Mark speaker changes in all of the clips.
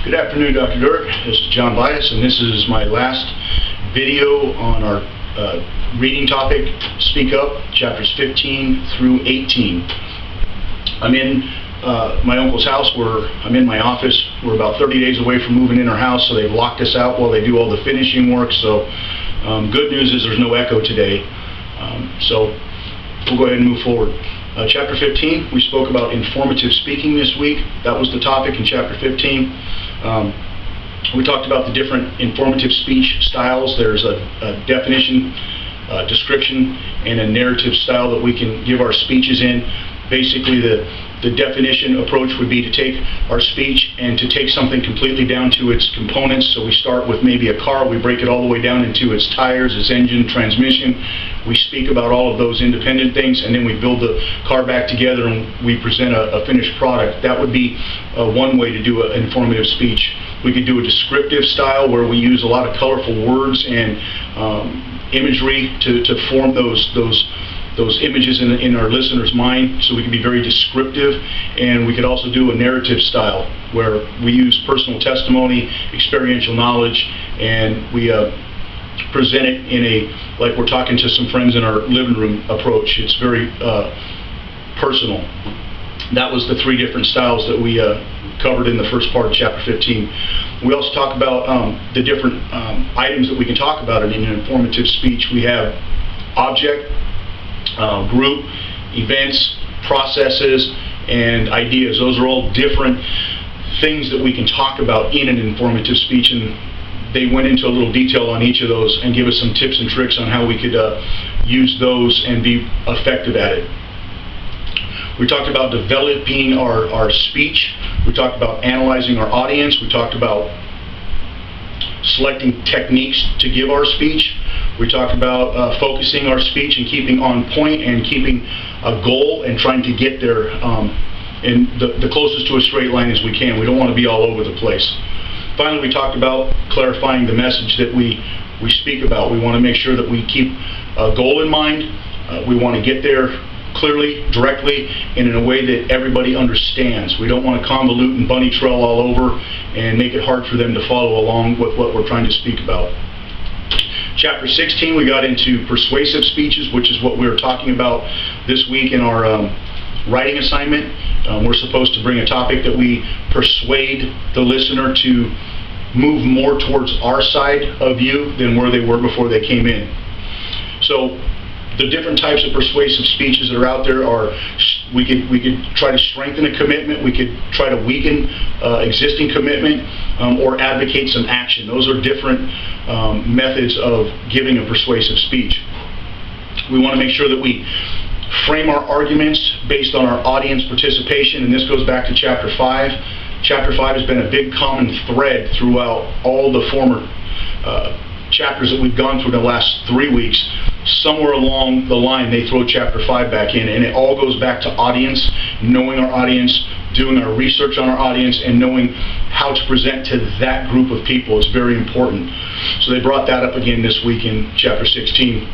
Speaker 1: Good afternoon, Dr. Dirk. This is John Bias, and this is my last video on our reading topic, Speak Up, chapters 15 through 18. I'm in my uncle's house. I'm in my office. We're about 30 days away from moving in our house, so they've locked us out while they do all the finishing work. So good news is there's no echo today. So we'll go ahead and move forward. Chapter 15, we spoke about informative speaking this week. That was the topic in chapter 15. We talked about the different informative speech styles. There's a definition, description, and a narrative style that we can give our speeches in. Basically, the definition approach would be to take our speech and to take something completely down to its components. So we start with maybe a car, we break it all the way down into its tires, its engine, transmission. We speak about all of those independent things, and then we build the car back together and we present a finished product. That would be one way to do an informative speech. We could do a descriptive style where we use a lot of colorful words and imagery to form those images in our listener's mind, so we can be very descriptive. And we could also do a narrative style where we use personal testimony, experiential knowledge, and we present it in like we're talking to some friends in our living room approach. It's very personal. That was the three different styles that we covered in the first part of chapter 15. We also talk about the different items that we can talk about in an informative speech. We have object, group, events, processes, and ideas. Those are all different things that we can talk about in an informative speech, and they went into a little detail on each of those and give us some tips and tricks on how we could use those and be effective at it. We talked about developing our speech. We talked about analyzing our audience. We talked about selecting techniques to give our speech. We talked about focusing our speech and keeping on point and keeping a goal and trying to get there in the closest to a straight line as we can. We don't want to be all over the place. Finally, we talked about clarifying the message that we speak about. We want to make sure that we keep a goal in mind. We want to get there clearly, directly, and in a way that everybody understands. We don't want to convolute and bunny trail all over and make it hard for them to follow along with what we're trying to speak about. Chapter 16, we got into persuasive speeches, which is what we were talking about this week in our writing assignment. We're supposed to bring a topic that we persuade the listener to move more towards our side of view than where they were before they came in. So the different types of persuasive speeches that are out there are, we could try to strengthen a commitment, we could try to weaken existing commitment, or advocate some action. Those are different methods of giving a persuasive speech. We want to make sure that we frame our arguments based on our audience participation, and this goes back to chapter 5. Chapter 5 has been a big common thread throughout all the former chapters that we've gone through the last 3 weeks. Somewhere along the line they throw chapter 5 back in, and it all goes back to audience, knowing our audience, doing our research on our audience, and knowing how to present to that group of people is very important. So they brought that up again this week in chapter 16.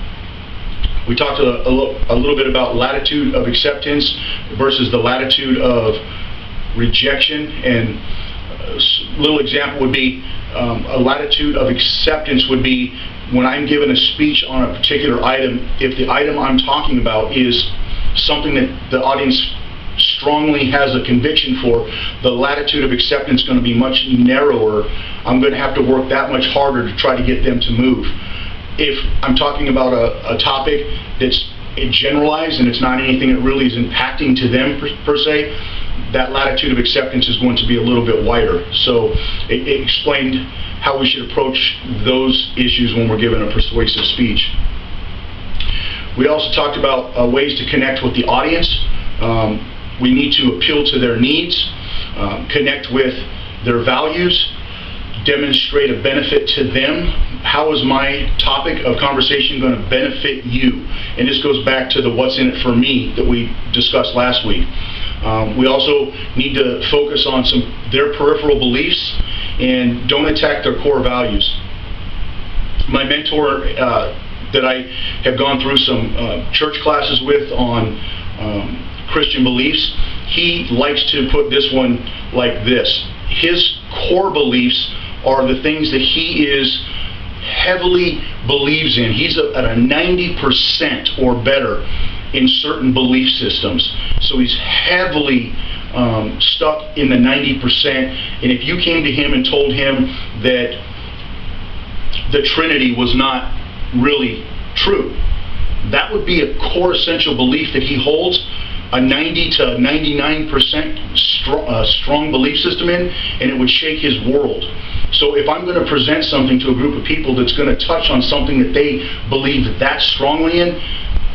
Speaker 1: We talked a little bit about latitude of acceptance versus the latitude of rejection, and a little example would be a latitude of acceptance would be when I'm given a speech on a particular item. If the item I'm talking about is something that the audience strongly has a conviction for, the latitude of acceptance is going to be much narrower. I'm going to have to work that much harder to try to get them to move. If I'm talking about a topic that's generalized and it's not anything that really is impacting to them per se, that latitude of acceptance is going to be a little bit wider. So it explained how we should approach those issues when we're given a persuasive speech. We also talked about ways to connect with the audience. We need to appeal to their needs, connect with their values, demonstrate a benefit to them. How is my topic of conversation going to benefit you? And this goes back to the what's in it for me that we discussed last week. We also need to focus on their peripheral beliefs and don't attack their core values. My mentor that I have gone through some church classes with on Christian beliefs, he likes to put this one like this. His core beliefs are the things that he is heavily believes in. He's at a 90% or better in certain belief systems. So he's heavily stuck in the 90%. And if you came to him and told him that the Trinity was not really true, that would be a core essential belief that he holds a 90 to 99% strong belief system in, and it would shake his world. So if I'm going to present something to a group of people that's going to touch on something that they believe that strongly in,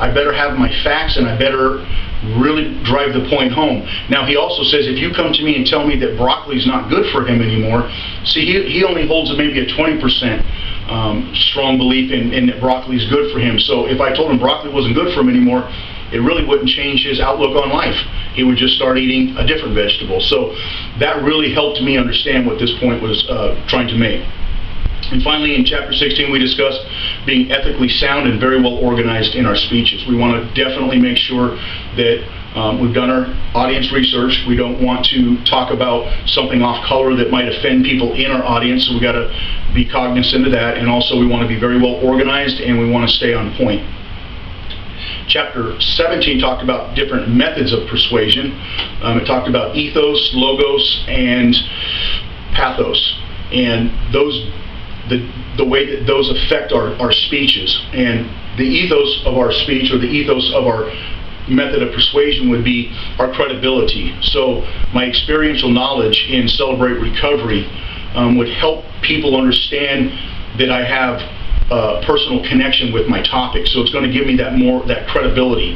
Speaker 1: I better have my facts and I better really drive the point home. Now, he also says if you come to me and tell me that broccoli's not good for him anymore, see, he only holds maybe a 20% strong belief in that broccoli's good for him. So if I told him broccoli wasn't good for him anymore, it really wouldn't change his outlook on life. He would just start eating a different vegetable. So that really helped me understand what this point was trying to make. And finally, in chapter 16, we discussed being ethically sound and very well organized in our speeches. We want to definitely make sure that we've done our audience research. We don't want to talk about something off color that might offend people in our audience, so we've got to be cognizant of that. And also, we want to be very well organized, and we want to stay on point. Chapter 17 talked about different methods of persuasion. It talked about ethos, logos, and pathos, and the way that those affect our speeches. And the ethos of our speech, or the ethos of our method of persuasion, would be our credibility. So my experiential knowledge in Celebrate Recovery would help people understand that I have personal connection with my topic. So it's going to give me that credibility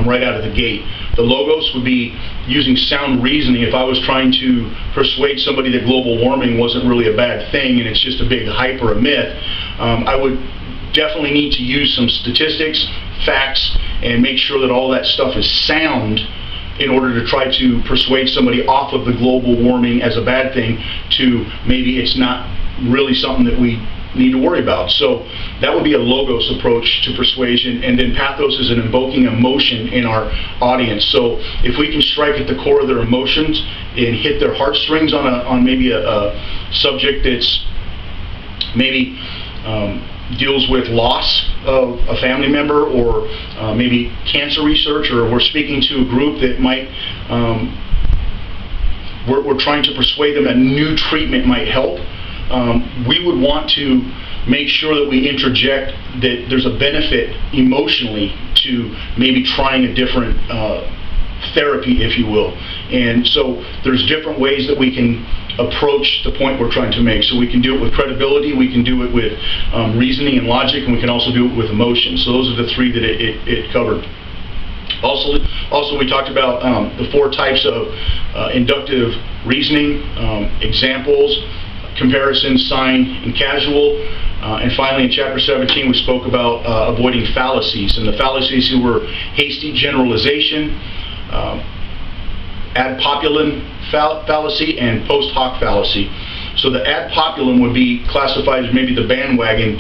Speaker 1: right out of the gate. The logos would be using sound reasoning. If I was trying to persuade somebody that global warming wasn't really a bad thing and it's just a big hype or a myth, I would definitely need to use some statistics, facts, and make sure that all that stuff is sound in order to try to persuade somebody off of the global warming as a bad thing to maybe it's not really something that we need to worry about. So that would be a logos approach to persuasion. And then pathos is an invoking emotion in our audience. So if we can strike at the core of their emotions and hit their heartstrings on maybe a subject that's maybe deals with loss of a family member, or maybe cancer research, or we're speaking to a group that might we're trying to persuade them that new treatment might help. We would want to make sure that we interject that there's a benefit emotionally to maybe trying a different therapy, if you will. And so there's different ways that we can approach the point we're trying to make. So we can do it with credibility, we can do it with reasoning and logic, and we can also do it with emotion. So those are the three that it covered. Also, we talked about the four types of inductive reasoning, examples, comparison, sign, and casual. And finally, in chapter 17, we spoke about avoiding fallacies. And the fallacies were hasty generalization, ad populum fallacy, and post hoc fallacy. So the ad populum would be classified as maybe the bandwagon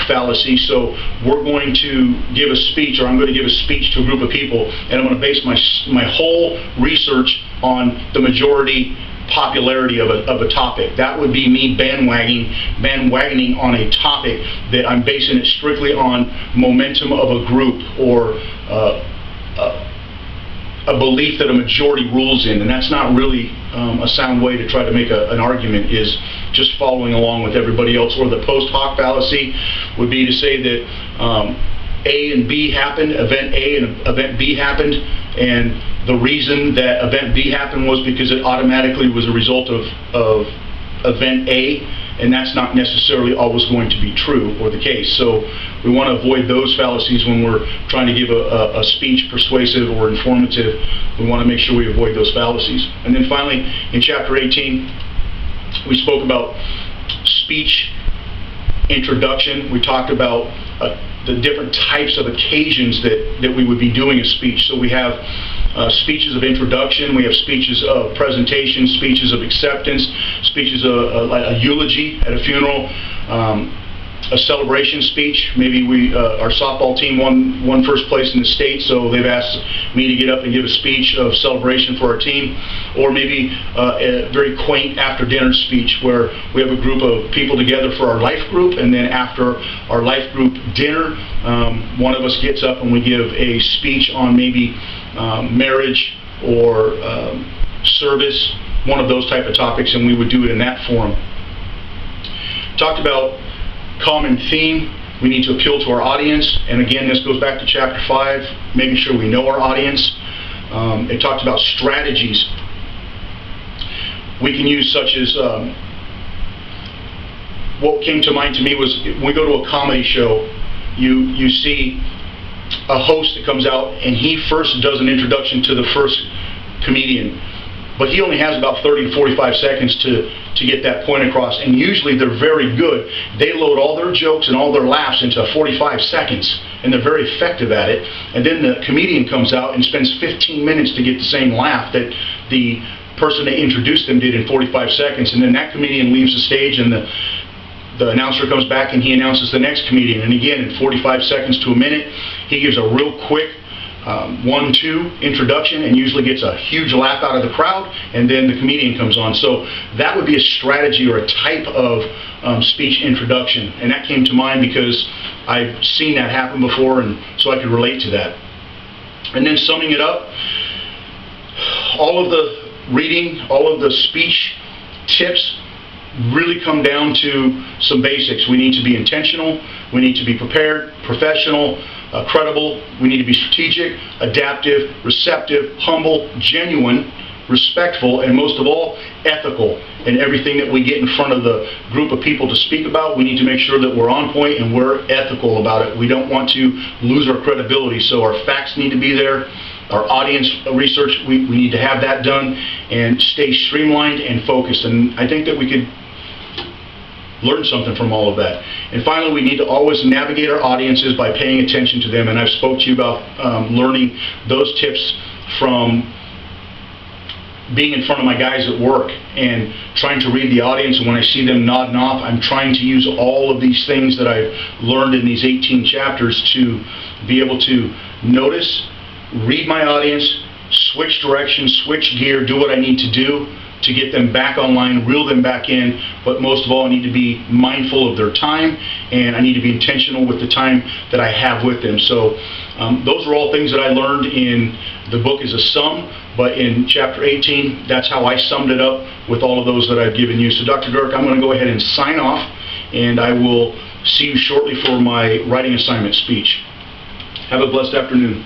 Speaker 1: fallacy. So we're going to give a speech, or I'm going to give a speech to a group of people, and I'm going to base my whole research on the majority popularity of a topic. That would be me bandwagoning on a topic that I'm basing it strictly on momentum of a group, or a belief that a majority rules in, and that's not really a sound way to try to make an argument, is just following along with everybody else. Or the post hoc fallacy would be to say that A and B happened, event A and event B happened, and the reason that event B happened was because it automatically was a result of event A, and that's not necessarily always going to be true or the case. So we want to avoid those fallacies when we're trying to give a speech persuasive or informative. We want to make sure we avoid those fallacies. And then finally, in chapter 18, we spoke about speech introduction. We talked about the different types of occasions that we would be doing a speech. So we have speeches of introduction, we have speeches of presentation, speeches of acceptance, speeches of a eulogy at a funeral, a celebration speech. Maybe our softball team won first place in the state, so they've asked me to get up and give a speech of celebration for our team. Or maybe a very quaint after-dinner speech where we have a group of people together for our life group, and then after our life group dinner, one of us gets up and we give a speech on maybe marriage or service, one of those type of topics, and we would do it in that forum. Talked about common theme. We need to appeal to our audience, and again, this goes back to chapter 5, making sure we know our audience. It talked about strategies we can use, such as what came to mind to me was when we go to a comedy show, you see a host that comes out and he first does an introduction to the first comedian, but he only has about 30 to 45 seconds to get that point across, and usually they're very good. They load all their jokes and all their laughs into 45 seconds, and they're very effective at it. And then the comedian comes out and spends 15 minutes to get the same laugh that the person that introduced them did in 45 seconds, and then that comedian leaves the stage, and the announcer comes back and he announces the next comedian, and again, in 45 seconds to a minute, he gives a real quick 1-2 introduction and usually gets a huge laugh out of the crowd, and then the comedian comes on. So that would be a strategy or a type of speech introduction, and that came to mind because I've seen that happen before, and so I could relate to that. And then summing it up, all of the reading, all of the speech tips really come down to some basics. We need to be intentional, we need to be prepared, professional, credible, we need to be strategic, adaptive, receptive, humble, genuine, respectful, and most of all, ethical. In everything that we get in front of the group of people to speak about, we need to make sure that we're on point and we're ethical about it. We don't want to lose our credibility, so our facts need to be there. Our audience research, we need to have that done, and stay streamlined and focused. And I think that we could learn something from all of that. And finally, we need to always navigate our audiences by paying attention to them. And I've spoke to you about learning those tips from being in front of my guys at work and trying to read the audience, and when I see them nodding off, I'm trying to use all of these things that I've learned in these 18 chapters to be able to notice, read my audience, switch direction, switch gear, do what I need to do to get them back online, reel them back in, but most of all, I need to be mindful of their time, and I need to be intentional with the time that I have with them. So those are all things that I learned in the book as a sum, but in chapter 18, that's how I summed it up with all of those that I've given you. So Dr. Dirk, I'm going to go ahead and sign off, and I will see you shortly for my writing assignment speech. Have a blessed afternoon.